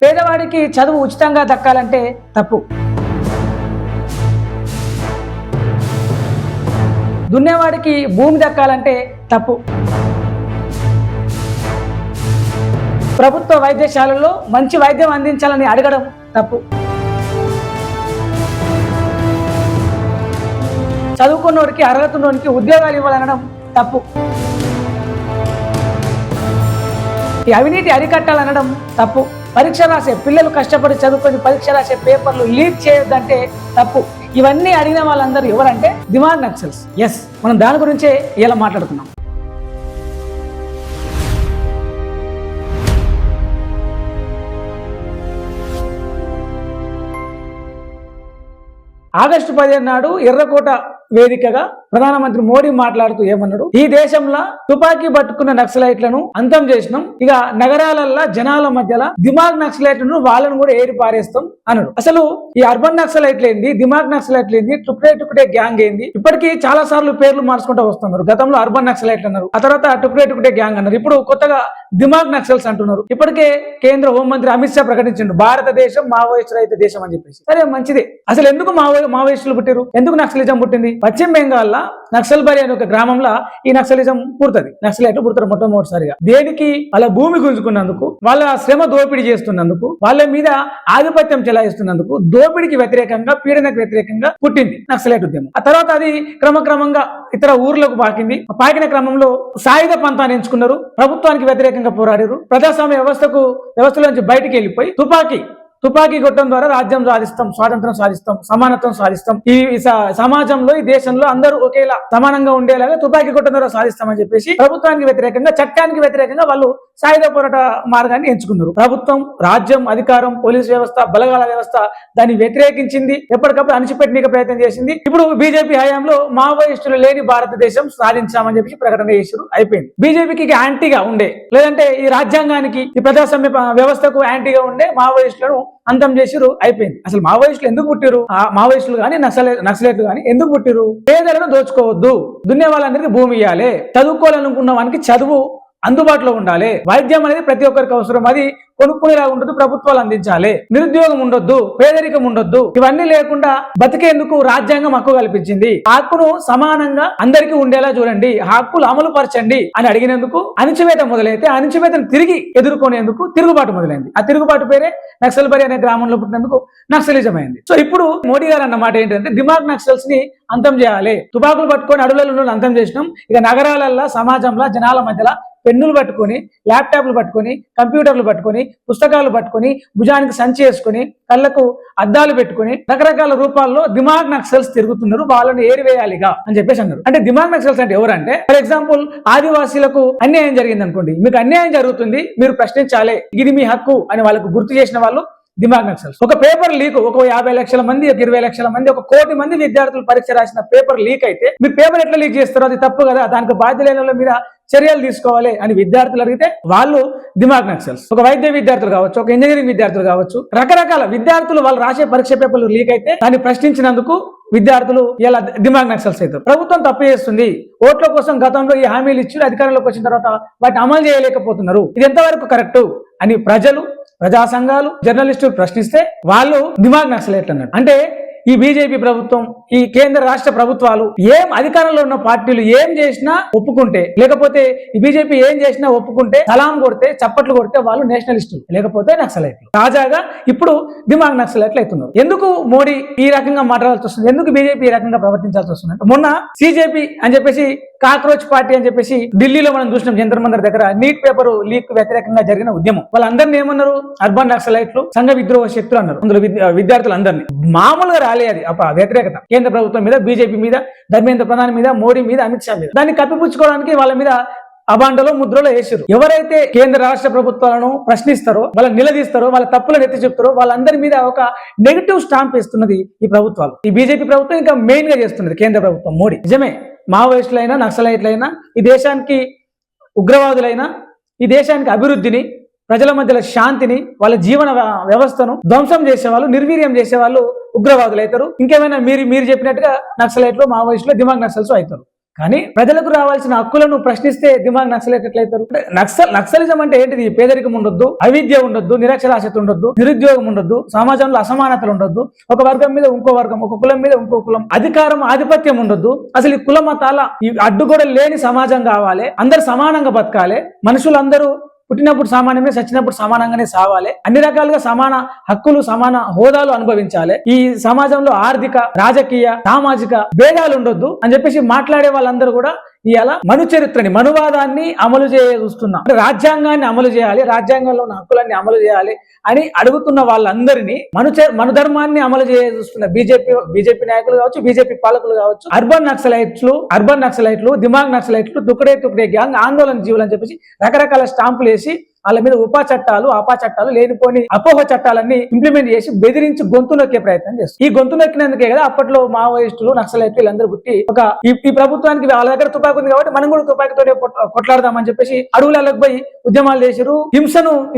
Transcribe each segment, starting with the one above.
పేదవాడికి చదువు ఉచితంగా దక్కాలంటే తప్పు. దున్నేవాడికి భూమి దక్కాలంటే తప్పు. ప్రభుత్వ వైద్యశాలల్లో మంచి వైద్యం అందించాలని అడగడం తప్పు. చదువుకున్నోడికి అర్హత ఉన్నోడికి ఉద్యోగాలు ఇవ్వాలనడం తప్పు. ఈ అవినీతి అరికట్టాలనడం తప్పు. పరీక్ష రాసే పిల్లలు కష్టపడి చదువుకొని పరీక్ష రాసే పేపర్లు లీక్ చేయొద్దంటే తప్పు. ఇవన్నీ అడిగిన వాళ్ళందరూ ఎవరంటే దిమాగ్ నక్సల్స్. ఎస్, మనం దాని గురించే ఇలా మాట్లాడుతున్నాం. ఆగస్టు 15 నాడు ఎర్రకోట వేదికగా ప్రధానమంత్రి మోడీ మాట్లాడుతూ ఏమన్నాడు, ఈ దేశంలో తుపాకీ పట్టుకున్న నక్సలైట్లను అంతం చేసినాం, ఇక నగరాలల్లో జనాల మధ్యలో దిమాగ్ నక్సలైట్లను వాళ్ళను కూడా ఏరి పారేస్తాం అన్నాడు. అసలు ఈ అర్బన్ నక్సలైట్లు ఏంది, దిమాగ్ నక్సలైట్లు ఏంది, టుక్డే గ్యాంగ్ ఏంది? ఇప్పటికీ చాలా సార్లు పేర్లు మార్చుకుంటూ వస్తున్నారు. గతంలో అర్బన్ నక్సలైట్లు అన్నారు, ఆ తర్వాత టుక్డే గ్యాంగ్ అన్నారు, ఇప్పుడు కొత్తగా దిమాగ్ నక్సల్స్ అంటున్నారు. ఇప్పటికే కేంద్ర హోంమంత్రి అమిత్ షా ప్రకటించిండు భారతదేశం మావోయిస్టు రహిత దేశం అని చెప్పేసి. సరే, మంచిదే. అసలు ఎందుకు మావోయిస్టులు పుట్టారు, ఎందుకు నక్సలిజం పుట్టింది? పశ్చిమ బెంగాల్ నక్సల్బరి అనే ఒక గ్రామంలో ఈ నక్సలిజం పుడుతుంది. నక్సలైట్లు పుడతారు మొట్టమొదటిసారిగా. దేనికి? వాళ్ళ భూమి గుంజుకున్నందుకు, వాళ్ళ శ్రమ దోపిడీ చేస్తున్నందుకు, వాళ్ళ మీద ఆధిపత్యం చెలాయిస్తున్నందుకు, దోపిడీకి వ్యతిరేకంగా, పీడనకు వ్యతిరేకంగా పుట్టింది నక్సలైట్ ఉద్యమం. ఆ తర్వాత అది క్రమక్రమంగా ఇతర ఊర్లకు పాకిన క్రమంలో సాయుధ పంతాన్ని ఎంచుకున్నారు, ప్రభుత్వానికి వ్యతిరేకంగా పోరాడారు, ప్రజాస్వామ్య వ్యవస్థలోంచి బయటికి వెళ్ళిపోయి తుపాకీ కొట్టడం ద్వారా రాజ్యం సాధిస్తాం, స్వాతంత్రం సాధిస్తాం, సమానత్వం సాధిస్తాం, ఈ సమాజంలో ఈ దేశంలో అందరూ ఒకేలా సమానంగా ఉండేలాగా తుపాకీ కొట్టడం ద్వారా సాధిస్తామని చెప్పేసి ప్రభుత్వానికి వ్యతిరేకంగా, చట్టానికి వ్యతిరేకంగా వాళ్ళు సాయుధ పోరాట మార్గాన్ని ఎంచుకున్నారు. ప్రభుత్వం, రాజ్యం, అధికారం, పోలీస్ వ్యవస్థ, బలగాల వ్యవస్థ దాన్ని వ్యతిరేకించింది, ఎప్పటికప్పుడు అణిచిపెట్టడానికి ప్రయత్నం చేసింది. ఇప్పుడు బీజేపీ హయాంలో మావోయిస్టులు లేని భారతదేశం సాధించామని చెప్పి ప్రకటన చేశారు. అయిపోయింది. బీజేపీకి యాంటీగా ఉండే, లేదంటే ఈ రాజ్యాంగానికి, ఈ ప్రజాస్వామ్య వ్యవస్థకు యాంటీగా ఉండే మావోయిస్టులను అంతం చేసిరు. అయిపోయింది. అసలు మావోయిస్టులు ఎందుకు పుట్టిరు? మావోయిస్టులు కానీ నక్సలైట్లు కానీ ఎందుకు పుట్టిరు? పేదలను దోచుకోవద్దు, దున్నే వాళ్ళందరికీ భూమి ఇవ్వాలి, చదువుకోవాలనుకున్న వానికి చదువు అందుబాటులో ఉండాలి, వైద్యం అనేది ప్రతి ఒక్కరికి అవసరం, అది కొనుక్కునేలా ఉండదు, ప్రభుత్వాలు అందించాలి, నిరుద్యోగం ఉండొద్దు, పేదరికం ఉండొద్దు, ఇవన్నీ లేకుండా బతికేందుకు రాజ్యాంగం హక్కు కల్పించింది. హక్కును సమానంగా అందరికీ ఉండేలా చూడండి, హక్కులు అమలు పరచండి అని అడిగినందుకు అణిచివేత మొదలైతే అణిచివేతను తిరిగి ఎదుర్కొనేందుకు తిరుగుబాటు మొదలైంది. ఆ తిరుగుబాటు పేరే నక్సల్బరి అనే గ్రామంలో పుట్టినందుకు నక్సలిజం అయింది. సో ఇప్పుడు మోడీ గారు అన్నమాట ఏంటంటే దిమాగ్ నక్సల్స్ ని అంతం చేయాలి, తుపాకులు పట్టుకొని అడవులలో అంతం చేసినాం, ఇక నగరాలల్లో, సమాజంలో, జనాల మధ్యలో పెన్నులు పట్టుకొని, ల్యాప్టాప్లు పట్టుకొని, కంప్యూటర్లు పట్టుకొని, పుస్తకాలు పట్టుకొని, భుజానికి సంచి వేసుకొని, కళ్ళకు అద్దాలు పెట్టుకొని రకరకాల రూపాల్లో దిమాగ్ నక్సల్స్ తిరుగుతున్నారు, వాళ్ళని ఏరివేయాలిగా అని చెప్పేసి అన్నారు. అంటే దిమాగ్ నక్సల్స్ అంటే ఎవరంటే, ఫర్ ఎగ్జాంపుల్ ఆదివాసీలకు అన్యాయం జరిగింది అనుకోండి, మీకు అన్యాయం జరుగుతుంది, మీరు ప్రశ్నించాలి, ఇది మీ హక్కు అని వాళ్ళకు గుర్తు చేసిన వాళ్ళు దిమాగ్ నక్సల్స్. ఒక పేపర్ లీక్, ఒక 50 లక్షల మంది, ఒక 20 లక్షల మంది, 1 కోటి మంది విద్యార్థులు పరీక్ష రాసిన పేపర్ లీక్ అయితే మీరు పేపర్ ఎట్లా లీక్ చేస్తారో అది తప్పు కదా, దానికి బాధ్యులైన వాళ్ళ మీద చర్యలు తీసుకోవాలి అని విద్యార్థులు అడిగితే వాళ్ళు దిమాగ్ నక్సల్స్. ఒక వైద్య విద్యార్థులు కావచ్చు, ఒక ఇంజనీరింగ్ విద్యార్థులు కావచ్చు, రకరకాల విద్యార్థులు వాళ్ళు రాసే పరీక్ష పేపర్లు లీక్ అయితే దాన్ని ప్రశ్నించినందుకు విద్యార్థులు ఇలా దిమాగ్ నక్సల్స్ అవుతారు. ప్రభుత్వం తప్పు చేస్తుంది, ఓట్ల కోసం గతంలో ఈ హామీలు ఇచ్చి అధికారంలోకి వచ్చిన తర్వాత వాటిని అమలు చేయలేకపోతున్నారు, ఇది ఎంతవరకు కరెక్ట్ అని ప్రజలు, ప్రజా సంఘాలు, జర్నలిస్టులు ప్రశ్నిస్తే వాళ్ళు దిమాగ్ నక్సలైట్లు అన్నారు. అంటే ఈ బీజేపీ ప్రభుత్వం, ఈ కేంద్ర రాష్ట్ర ప్రభుత్వాలు, ఏం అధికారంలో ఉన్న పార్టీలు ఏం చేసినా ఒప్పుకుంటే, లేకపోతే ఈ బీజేపీ ఏం చేసినా ఒప్పుకుంటే, సలాం కొడితే, చప్పట్లు కొడితే వాళ్ళు నేషనలిస్టులు, లేకపోతే నక్సలైట్లు. తాజాగా ఇప్పుడు దిమాగ్ నక్సలైట్లు అవుతున్నారు. ఎందుకు మోడీ ఈ రకంగా మాట్లాడాల్సి వస్తుంది, ఎందుకు బీజేపీ ఈ రకంగా ప్రవర్తించాల్సి వస్తుంది అంటే, మొన్న సిజేపీ అని చెప్పేసి, కాక్రోచ్ పార్టీ అని చెప్పేసి ఢిల్లీలో మనం చూసినాం, జంతర్ మంతర్ దగ్గర నీట్ పేపర్ లీక్ వ్యతిరేకంగా జరిగిన ఉద్యమం. వాళ్ళందరినీ ఏమన్నారు? అర్బన్ నక్సలైట్లు, సంఘ విద్రోహ శక్తులు అన్నారు. అందులో విద్యార్థులందరినీ మామూలుగా రాలే అది వ్యతిరేకత కేంద్ర ప్రభుత్వం మీద, బీజేపీ మీద, ధర్మేంద్ర ప్రధాని మీద, మోడీ మీద, అమిత్ షా మీద. దాన్ని కప్పిపుచ్చుకోవడానికి వాళ్ళ మీద అబాండలో, ముద్రలో వేసారు. ఎవరైతే కేంద్ర రాష్ట్ర ప్రభుత్వాలను ప్రశ్నిస్తారో, వాళ్ళని నిలదీస్తారో, వాళ్ళ తప్పులను ఎత్తి చెప్తారో వాళ్ళందరి మీద ఒక నెగిటివ్ స్టాంప్ ఇస్తున్నది ఈ ప్రభుత్వాలు. ఈ బీజేపీ ప్రభుత్వం ఇంకా మెయిన్ గా చేస్తున్నది కేంద్ర ప్రభుత్వం, మోడీ. నిజమే, మావోయిస్టులైనా, నక్సలైట్లైనా, ఈ దేశానికి ఉగ్రవాదులైనా, ఈ దేశానికి అభివృద్ధిని, ప్రజల మధ్యలో శాంతిని, వాళ్ళ జీవన వ్యవస్థను ధ్వంసం చేసేవాళ్ళు, నిర్వీర్యం చేసేవాళ్ళు ఉగ్రవాదులు అవుతారు. ఇంకేమైనా మీరు చెప్పినట్టుగా నక్సలైట్లు, మావోయిస్టులు, దిమాగ్ నక్సల్స్ అవుతారు. కానీ ప్రజలకు రావాల్సిన హక్కులను ప్రశ్నిస్తే దిమాగ్ నక్సలైట్ ఎట్లయితారు? నక్సలిజం అంటే ఏంటిది? పేదరికం ఉండొద్దు, అవిద్య ఉండొద్దు, నిరక్షరాస్యత ఉండొద్దు, నిరుద్యోగం ఉండొద్దు, సమాజంలో అసమానతలు ఉండొద్దు, ఒక వర్గం మీద ఇంకో వర్గం, ఒక కులం మీద ఇంకో కులం, అధికారం ఆధిపత్యం ఉండొద్దు, అసలు ఈ కుల మతాల అడ్డుగోడ లేని సమాజం కావాలి, అందరు సమానంగా బతకాలి, మనుషులందరూ పుట్టినప్పుడు సామాన్యమే, చచ్చినప్పుడు సమానంగానే సావాలి, అన్ని రకాలుగా సమాన హక్కులు సమాన హోదాలు అనుభవించాలి, ఈ సమాజంలో ఆర్థిక రాజకీయ సామాజిక భేదాలు ఉండొద్దు అని చెప్పేసి మాట్లాడే వాళ్ళందరూ కూడా ఇవాళ మను చరిత్రని మనువాదాన్ని అమలు చూస్తున్నాం. రాజ్యాంగాన్ని అమలు చేయాలి, రాజ్యాంగంలో ఉన్న హక్కులన్నీ అమలు చేయాలి అని అడుగుతున్న వాళ్ళందరినీ మనుధర్మాన్ని అమలు చూస్తున్న బీజేపీ నాయకులు కావచ్చు, బీజేపీ పాలకులు కావచ్చు, అర్బన్ నక్సలైట్లు, దిమాగ్ నక్సలైట్లు, తుకడే గ్యాంగ్, ఆందోళన జీవులు అని చెప్పేసి రకరకాల స్టాంపులు వేసి వాళ్ళ మీద ఉపా చట్టాలు లేనిపోని అపోహ చట్టాలన్నీ ఇంప్లిమెంట్ చేసి బెదిరించి గొంతు నొక్కే ప్రయత్నం చేస్తారు. ఈ గొంతు నొక్కినందుకే కదా అప్పట్లో మావోయిస్టులు నక్సలైట్లు వీళ్ళందరూ పుట్టి ఈ ప్రభుత్వానికి వాళ్ళ దగ్గర తుపాకి ఉంది కాబట్టి మనం కూడా తుపాకితోనే కొట్లాడదామని చెప్పేసి అడవులకు పోయి ఉద్యమాలు చేశారు,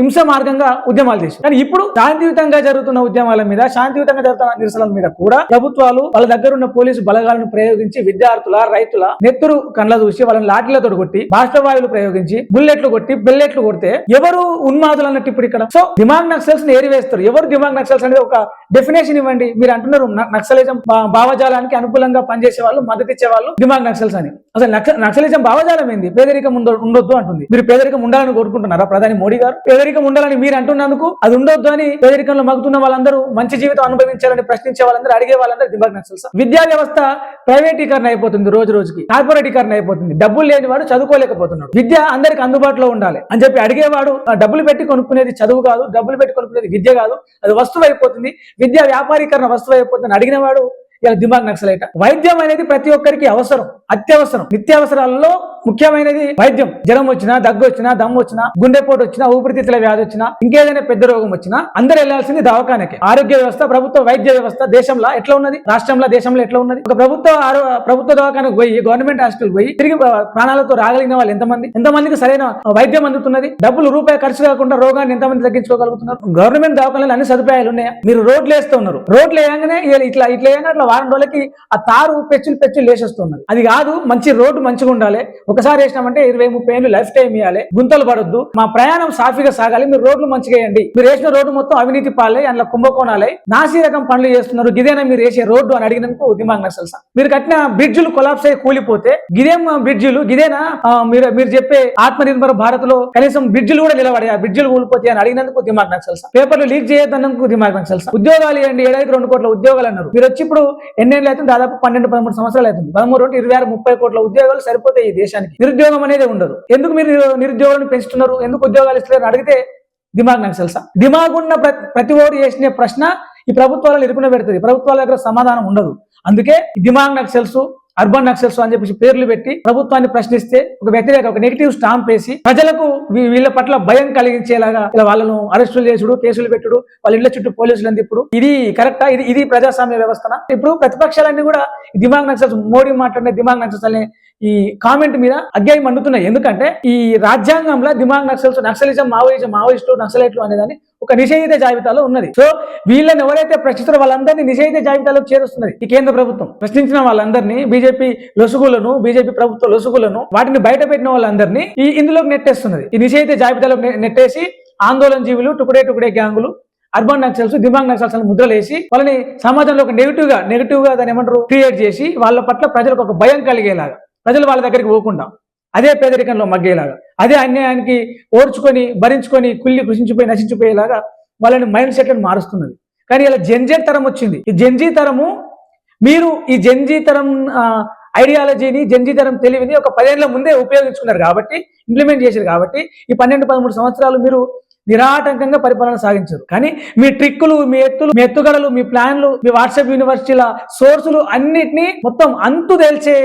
హింస మార్గంగా ఉద్యమాలు చేశారు. కానీ ఇప్పుడు శాంతియుతంగా జరుగుతున్న ఉద్యమాల మీద, శాంతియుతంగా జరుగుతున్న నిరసనల మీద కూడా ప్రభుత్వాలు వాళ్ళ దగ్గర ఉన్న పోలీసు బలగాలను ప్రయోగించి విద్యార్థుల రైతుల నెత్తురు కండ్ల చూసి వాళ్ళని లాఠీలతో కొట్టి, బాష్పవాయువులు ప్రయోగించి, బుల్లెట్లు కొట్టి, బెల్లెట్లు కొడితే ఎవరు ఉన్మాదులు అన్నట్టు ఇప్పుడు ఇక్కడ. సో దిమాగ్ నక్సల్స్ ని ఏరివేస్తారు. ఎవరు దిమాగ్ నక్సల్స్ అనేది ఒక డెఫినేషన్ ఇవ్వండి. మీరు అంటున్నారు నక్సలిజం భావజాలానికి అనుకూలంగా పనిచేసే వాళ్ళు, మద్దతు ఇచ్చే వాళ్ళు దిమాగ్ నక్సల్స్ అని. అసలు నక్సలిజం భావజాలం ఏంది? పేదరికం ఉండొద్దు అంటుంది. మీరు పేదరికం ఉండాలని కోరుకుంటున్నారా ప్రధాని మోడీ గారు? పేదరికం ఉండాలని మీరు అంటున్నందుకు అది ఉండొద్దు అని పేదరికంలో మగ్గుతున్న వాళ్ళందరూ మంచి జీవితం అనుభవించాలని ప్రశ్నించే వాళ్ళందరూ, అడిగే వాళ్ళందరూ దిమాగ్ నక్సల్స్. విద్యా వ్యవస్థ ప్రైవేటీకరణ అయిపోతుంది, రోజు రోజుకి కార్పొరేటీకరణ అయిపోతుంది. డబ్బులు లేని వాడు చదువుకోలేకపోతున్నాడు. విద్య అందరికి అందుబాటులో ఉండాలి అని చెప్పి అడిగేవాడు డబ్బులు పెట్టి కొనుక్కునేది చదువు కాదు, డబ్బులు పెట్టి కొనుక్కునేది విద్య కాదు, అది వస్తువు అయిపోతుంది. విద్య వ్యాపారీకరణ వస్తువు అయిపోతుంది అడిగిన వాడు ఇలా దిమాగ్ నక్సలైట్. వైద్యం అనేది ప్రతి ఒక్కరికి అవసరం, అత్యవసరం. నిత్యావసరాలలో ముఖ్యమైనది వైద్యం. జ్వరం వచ్చినా, దగ్గు వచ్చినా, దమ్ము వచ్చినా, గుండెపోటు వచ్చినా, ఊపిరితిత్తుల వ్యాధి వచ్చినా, ఇంకేదైనా పెద్ద రోగం వచ్చినా అందరూ వెళ్లాల్సింది దవాఖానకి. ఆరోగ్య వ్యవస్థ, ప్రభుత్వ వైద్య వ్యవస్థ దేశంలో ఎట్లా ఉన్నది? దేశంలో ఎట్లా ఉన్నది? ఒక ప్రభుత్వ దవాఖానకు పోయి, గవర్నమెంట్ హాస్పిటల్ పోయి తిరిగి ప్రాణాలతో రాగలిగిన వాళ్ళు ఎంతమందికి సరైన వైద్యం అందుతున్నది? డబ్బులు రూపాయి ఖర్చు కాకుండా రోగాన్ని ఎంతమంది తగ్గించుకోగలుగుతున్నారు? గవర్నమెంట్ దవాఖానలో అన్ని సదుపాయాలు ఉన్నాయా? మీరు రోడ్లు వేస్తున్నారు. రోడ్లు వేయగానే ఇట్లా అట్లా వారం రోజులకి ఆ తారు పెచ్చులు లేచేస్తున్నారు. అది కాదు, మంచి రోడ్డు మంచిగా ఉండాలి. ఒకసారి వేసినామంటే 20-30 ఏళ్ళు లైఫ్ టైం ఇవ్వాలి. గుంతలు పడొద్దు, మా ప్రయాణం సాఫీగా సాగాలి. మీరు రోడ్లు మంచిగా వేయండి. మీరు వేసిన రోడ్డు మొత్తం అవినీతి పాలై, అందులో కుంభకోణాలై, నాసి రకం పనులు చేస్తున్నారు. గిదేనా మీరు వేసే రోడ్డు అని అడిగినందుకు దిమాగ్ నక్సల్స్. మీరు కట్టిన బ్రిడ్జులు కొలాప్స్ అయ్యి కూలిపోతే గిదేం బ్రిడ్జులు? గిదేనా మీరు చెప్పే ఆత్మనిర్భర భారత్ లో కనీసం బ్రిడ్జులు కూడా నిలబడే, ఆ బ్రిడ్జులు కూలిపోతే అని అడిగినందుకు దిమాగ్ నక్సల్స్. పేపర్లు లీక్ చేయొద్దన్నందుకు దిమాగ్ నక్సల్స్. ఉద్యోగాలు ఇవ్వండి, 7-2 కోట్ల ఉద్యోగాలు అన్నారు. మీరు వచ్చి ఇప్పుడు ఎన్నేళ్ళు అవుతుంది? దాదాపు 12-13 సంవత్సరాలు అవుతుంది. 13-26-30 కోట్ల ఉద్యోగాలు సరిపోతాయి ఈ దేశానికి. నిరుద్యోగం అనేది ఉండదు. ఎందుకు మీరు నిరుద్యోగాలను పెంచుతున్నారు? ఎందుకు ఉద్యోగాలు ఇస్తున్నారు అడిగితే దిమాగ్ నక్సల్స్. దిమాగ్ ఉన్న ప్రతి ఓడు చేసిన ప్రశ్న ఈ ప్రభుత్వాలను ఇరుకున పెడుతుంది. ప్రభుత్వాల దగ్గర సమాధానం ఉండదు. అందుకే దిమాగ్ నక్సల్స్, అర్బన్ నక్సల్స్ అని చెప్పేసి పేర్లు పెట్టి ప్రభుత్వాన్ని ప్రశ్నిస్తే ఒక నెగిటివ్ స్టాంప్ వేసి ప్రజలకు వీళ్ళ పట్ల భయం కలిగించేలాగా ఇలా వాళ్ళను అరెస్టులు చేసుడు, కేసులు పెట్టుడు, వాళ్ళ ఇళ్ల చుట్టూ పోలీసులు అంది. ఇప్పుడు ఇది కరెక్టా? ఇది ప్రజాస్వామ్య వ్యవస్థన? ఇప్పుడు ప్రతిపక్షాలన్నీ కూడా దిమాగ్ నక్సల్స్, మోడీ మాట్లాడిన దిమాగ్ నక్సల్స్ అనే ఈ కామెంట్ మీద అగ్గాయి మండుతున్నాయి. ఎందుకంటే ఈ రాజ్యాంగంలో దిమాగ్ నక్సల్స్, నక్సలిజం, మావోయిస్టు, నక్సలైట్లు అనేదాన్ని ఒక నిషేధిత జాబితాలో ఉన్నది. సో వీళ్ళని ఎవరైతే ప్రశ్నిస్తారో వాళ్ళందరినీ నిషేధిత జాబితాలోకి చేరుస్తున్నది ఈ కేంద్ర ప్రభుత్వం. ప్రశ్నించిన వాళ్ళందరినీ, బీజేపీ ప్రభుత్వ లొసుగులను వాటిని బయట పెట్టిన వాళ్ళందరినీ ఇందులోకి నెట్టేస్తున్నది. ఈ నిషేధిత జాబితాలోకి నెట్టేసి ఆందోళన జీవులు, టుకుడే గ్యాంగులు, అర్బన్ నక్సల్స్, దిమాగ్ నక్సల్స్ అని ముద్రలేసి వాళ్ళని సమాజంలో ఒక నెగిటివ్ గా దాన్ని ఏమంటారు క్రియేట్ చేసి వాళ్ళ పట్ల ప్రజలకు ఒక భయం కలిగేలాగా, ప్రజలు వాళ్ళ దగ్గరికి పోకుండా అదే పేదరికంలో మగ్గేలాగా, అదే అన్యాయానికి ఓర్చుకొని భరించుకొని నశించిపోయేలాగా వాళ్ళని మైండ్ సెట్లను మారుస్తున్నది. కానీ ఇలా జెన్జీ తరం వచ్చింది. ఈ జెన్జీ తరము, మీరు ఈ జెన్జీ తరం ఐడియాలజీని, జెన్జీ తరం తెలివిని ఒక 10 ఏళ్ల ముందే ఉపయోగించుకున్నారు కాబట్టి, ఇంప్లిమెంట్ చేశారు కాబట్టి ఈ 12-13 సంవత్సరాలు మీరు నిరాటంకంగా పరిపాలన సాగించారు. కానీ మీ ట్రిక్కులు, మీ ఎత్తుగడలు, మీ ప్లాన్లు, మీ వాట్సాప్ యూనివర్సిటీల సోర్సులు అన్నిటినీ మొత్తం అంతు తేల్చే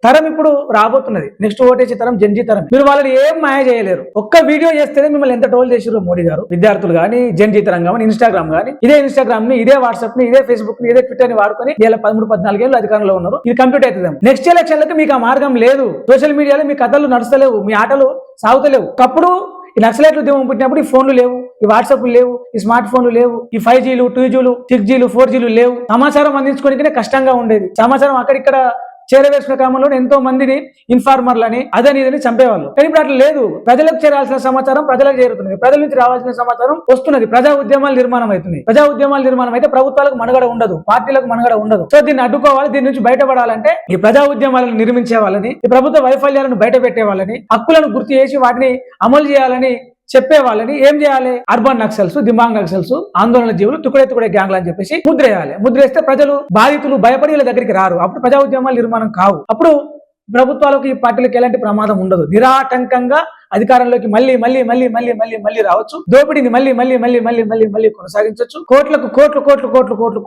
తరం ఇప్పుడు రాబోతున్నది. నెక్స్ట్ ఓటేసే తరం జెన్జీ తరం. మీరు వాళ్ళని ఏం మాయ చేయలేరు. ఒక్క వీడియో చేస్తేనే మిమ్మల్ని ఎంత ట్రోల్ చేసారు మోడీ గారు. విద్యార్థులు కానీ, జెన్జీ తరం కానీ, ఇన్స్టాగ్రామ్ కానీ, ఇదే ఇన్స్టాగ్రామ్ ని, ఇదే వాట్సాప్ ని, ఇదే ఫేస్బుక్ ని, ఇదే ట్విట్టర్ ని వాడుకొని 13-14 ఏళ్ళు అధికారంలో ఉన్నారు. ఇది కంప్లీట్ అవుతుంది. నెక్స్ట్ ఎలక్షన్లకు మీకు ఆ మార్గం లేదు. సోషల్ మీడియాలో మీ కథలు నడుస్తలేవు, మీ ఆటలు సాగుతలేవు. ఒకప్పుడు ఈ నక్సలైట్ ఉద్యమం పుట్టినప్పుడు ఈ ఫోన్లు లేవు, ఈ వాట్సాప్లు లేవు, ఈ స్మార్ట్ ఫోన్లు లేవు, ఈ 5Gలు, 2Gలు, 6Gలు, 4Gలు లేవు. సమాచారం అందించుకోనికనే కష్టంగా ఉండేది. సమాచారం అక్కడిక్కడ చేరవేసిన క్రమంలో ఎంతో మందిని ఇన్ఫార్మర్లని అదని ఇదని చంపేవాళ్ళు. కానీ ఇప్పుడు అట్లా లేదు. ప్రజలకు చేరాల్సిన సమాచారం ప్రజలకు చేరుతున్నది, ప్రజల నుంచి రావాల్సిన సమాచారం వస్తున్నది. ప్రజా ఉద్యమాలు నిర్మాణం అవుతుంది. ప్రజా ఉద్యమాలు నిర్మాణం అయితే ప్రభుత్వాలకు మనుగడ ఉండదు, పార్టీలకు మనుగడ ఉండదు. సో దీన్ని అడ్డుకోవాలి. దీని నుంచి బయటపడాలంటే ఈ ప్రజా ఉద్యమాలను నిర్మించే వాళ్ళని, ఈ ప్రభుత్వ వైఫల్యాలను బయట పెట్టే వాళ్ళని, హక్కులను గుర్తు చేసి వాటిని అమలు చేయాలని చెప్పే వాళ్ళని ఏం చేయాలి? అర్బన్ నక్సల్స్, దిమాగ్ నక్సల్స్, ఆందోళన జీవులు, తుకడే గ్యాంగ్లు అని చెప్పేసి ముద్రేయాలి. ముద్రేస్తే ప్రజలు, బాధితులు భయపడి వీళ్ళ దగ్గరికి రారు. అప్పుడు ప్రజా ఉద్యమాలు నిర్మాణం కావు. అప్పుడు ప్రభుత్వాలకు, ఈ పార్టీలకు ఎలాంటి ప్రమాదం ఉండదు. నిరాటంకంగా అధికారంలోకి మళ్ళీ రావచ్చు. దోపిడీని మళ్ళీ కొనసాగించవచ్చు.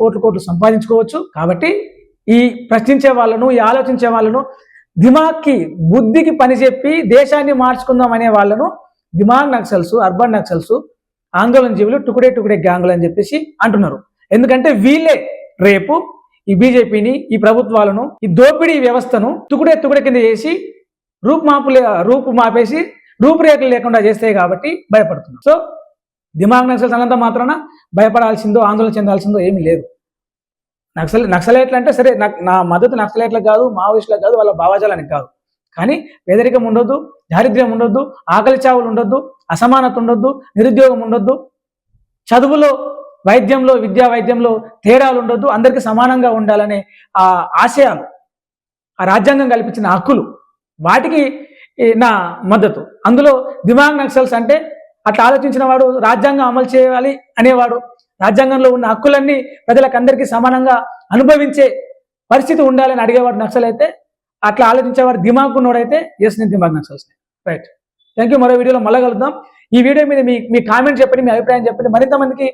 కోట్లు సంపాదించుకోవచ్చు. కాబట్టి ఈ ప్రశ్నించే వాళ్ళను, ఈ ఆలోచించే వాళ్ళను, దిమాగ్కి, బుద్ధికి పని చెప్పి దేశాన్ని మార్చుకుందాం అనే వాళ్ళను దిమాగ్ నక్సల్స్, అర్బన్ నక్సల్స్, ఆందోళన జీవులు, టుకుడే గ్యాంగులు అని చెప్పేసి అంటున్నారు. ఎందుకంటే వీళ్ళే రేపు ఈ బీజేపీని, ఈ ప్రభుత్వాలను, ఈ దోపిడీ వ్యవస్థను తుకుడే కింద చేసి రూపు మాపేసి రూపురేఖలు లేకుండా చేస్తాయి కాబట్టి భయపడుతున్నారు. సో దిమాగ్ నక్సల్స్ అన్నంత మాత్రాన భయపడాల్సిందో, ఆందోళన చెందాల్సిందో ఏమీ లేదు. నక్సలైట్లు అంటే సరే, నా మద్దతు నక్సలైట్లకు కాదు, మావోయిస్టులకు కాదు, వాళ్ళ భావజాలానికి కాదు. కానీ పేదరికం ఉండొద్దు, దారిద్ర్యం ఉండొద్దు, ఆకలి చావులు ఉండొద్దు, అసమానత ఉండొద్దు, నిరుద్యోగం ఉండొద్దు, చదువులో, వైద్యంలో, వైద్యంలో తేడాలు ఉండొద్దు, అందరికీ సమానంగా ఉండాలనే ఆ ఆశయాలు, ఆ రాజ్యాంగం కల్పించిన హక్కులు, వాటికి నా మద్దతు. అందులో దిమాగ్ నక్సల్స్ అంటే అట్లా ఆలోచించిన వాడు, రాజ్యాంగం అమలు చేయాలి అనేవాడు, రాజ్యాంగంలో ఉన్న హక్కులన్నీ ప్రజలకు అందరికీ సమానంగా అనుభవించే పరిస్థితి ఉండాలని అడిగేవాడు నక్సల్ అయితే, అట్లా ఆలోచించేవాడు దిమాగ్ ఉన్నోడైతే ఎస్ నేను దిమాగ్ నక్సల్స్. Right, thank you. మరో వీడియోలో మళ్ళీ కలుద్దాం. ఈ వీడియో మీద మీ కామెంట్ చెప్పండి, మీ అభిప్రాయం చెప్పండి. మరింత మందికి